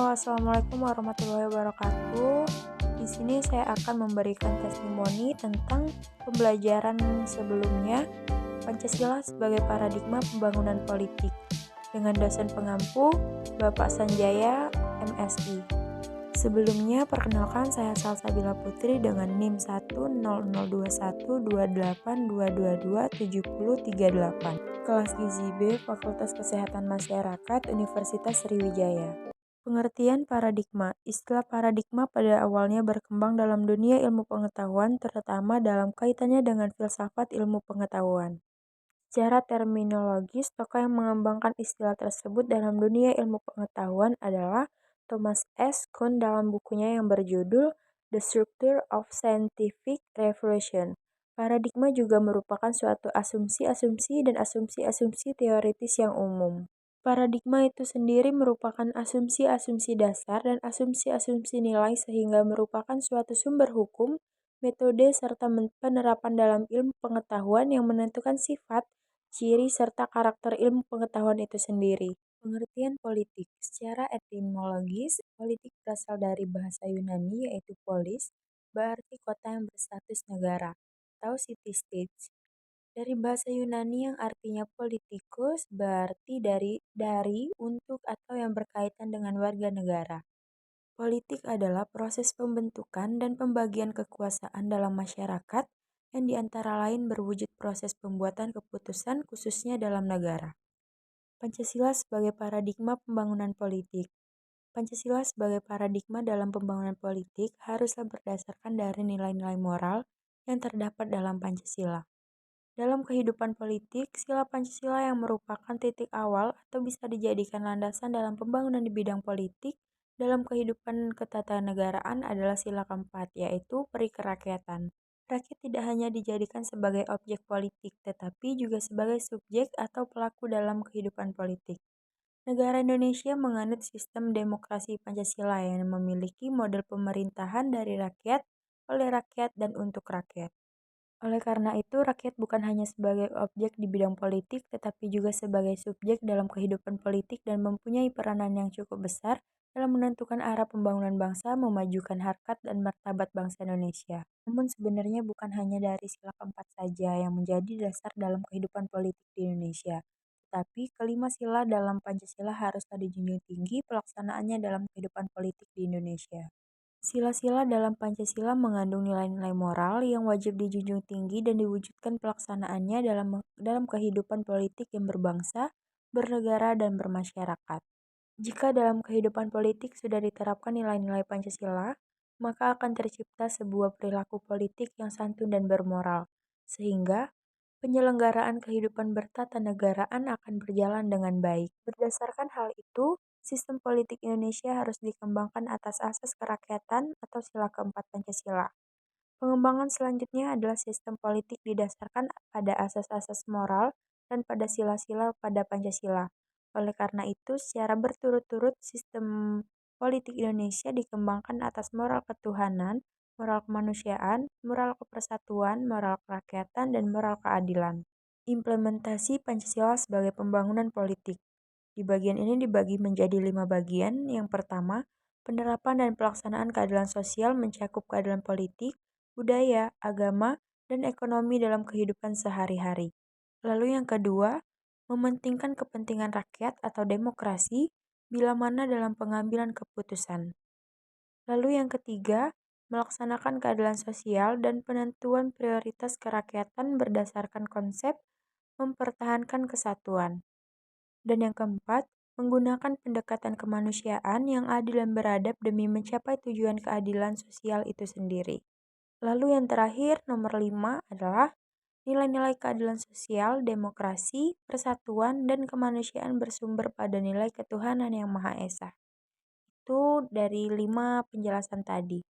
Halo, assalamualaikum warahmatullahi wabarakatuh. Di sini saya akan memberikan testimoni tentang pembelajaran sebelumnya Pancasila sebagai paradigma pembangunan politik dengan dosen pengampu Bapak Sanjaya MSI. Sebelumnya, perkenalkan saya Salsabila Putri dengan NIM 1002128222738, kelas Gizi B, Fakultas Kesehatan Masyarakat, Universitas Sriwijaya. Pengertian paradigma. Istilah paradigma pada awalnya berkembang dalam dunia ilmu pengetahuan, terutama dalam kaitannya dengan filsafat ilmu pengetahuan. Secara terminologis, tokoh yang mengembangkan istilah tersebut dalam dunia ilmu pengetahuan adalah Thomas S. Kuhn dalam bukunya yang berjudul The Structure of Scientific Revolution. Paradigma juga merupakan suatu asumsi-asumsi dan asumsi-asumsi teoritis yang umum. Paradigma itu sendiri merupakan asumsi-asumsi dasar dan asumsi-asumsi nilai sehingga merupakan suatu sumber hukum, metode, serta penerapan dalam ilmu pengetahuan yang menentukan sifat, ciri, serta karakter ilmu pengetahuan itu sendiri. Pengertian politik. Secara etimologis, politik berasal dari bahasa Yunani yaitu polis, berarti kota yang berstatus negara, atau city-states. Dari bahasa Yunani yang artinya politikus, berarti dari, untuk, atau yang berkaitan dengan warga negara. Politik adalah proses pembentukan dan pembagian kekuasaan dalam masyarakat yang diantara lain berwujud proses pembuatan keputusan khususnya dalam negara. Pancasila sebagai paradigma pembangunan politik. Pancasila sebagai paradigma dalam pembangunan politik haruslah berdasarkan dari nilai-nilai moral yang terdapat dalam Pancasila. Dalam kehidupan politik, sila Pancasila yang merupakan titik awal atau bisa dijadikan landasan dalam pembangunan di bidang politik dalam kehidupan ketatanegaraan adalah sila keempat, yaitu peri kerakyatan. Rakyat tidak hanya dijadikan sebagai objek politik, tetapi juga sebagai subjek atau pelaku dalam kehidupan politik. Negara Indonesia menganut sistem demokrasi Pancasila yang memiliki model pemerintahan dari rakyat, oleh rakyat, dan untuk rakyat. Oleh karena itu, rakyat bukan hanya sebagai objek di bidang politik, tetapi juga sebagai subjek dalam kehidupan politik dan mempunyai peranan yang cukup besar dalam menentukan arah pembangunan bangsa, memajukan harkat dan martabat bangsa Indonesia. Namun sebenarnya bukan hanya dari sila keempat saja yang menjadi dasar dalam kehidupan politik di Indonesia, tetapi kelima sila dalam Pancasila haruslah dijunjung tinggi pelaksanaannya dalam kehidupan politik di Indonesia. Sila-sila dalam Pancasila mengandung nilai-nilai moral yang wajib dijunjung tinggi dan diwujudkan pelaksanaannya dalam kehidupan politik yang berbangsa, bernegara, dan bermasyarakat. Jika dalam kehidupan politik sudah diterapkan nilai-nilai Pancasila, maka akan tercipta sebuah perilaku politik yang santun dan bermoral, sehingga penyelenggaraan kehidupan bertatanegaraan akan berjalan dengan baik. Berdasarkan hal itu, sistem politik Indonesia harus dikembangkan atas asas kerakyatan atau sila keempat Pancasila. Pengembangan selanjutnya adalah sistem politik didasarkan pada asas-asas moral dan pada sila-sila pada Pancasila. Oleh karena itu, secara berturut-turut sistem politik Indonesia dikembangkan atas moral ketuhanan, moral kemanusiaan, moral kepersatuan, moral kerakyatan, dan moral keadilan. Implementasi Pancasila sebagai pembangunan politik. Di bagian ini dibagi menjadi 5 bagian. Yang pertama, penerapan dan pelaksanaan keadilan sosial mencakup keadilan politik, budaya, agama, dan ekonomi dalam kehidupan sehari-hari. Lalu yang kedua, mementingkan kepentingan rakyat atau demokrasi bila mana dalam pengambilan keputusan. Lalu yang ketiga, melaksanakan keadilan sosial dan penentuan prioritas kerakyatan berdasarkan konsep mempertahankan kesatuan. Dan yang keempat, menggunakan pendekatan kemanusiaan yang adil dan beradab demi mencapai tujuan keadilan sosial itu sendiri. Lalu yang terakhir, nomor 5 adalah nilai-nilai keadilan sosial, demokrasi, persatuan, dan kemanusiaan bersumber pada nilai ketuhanan yang Maha Esa. Itu dari 5 penjelasan tadi.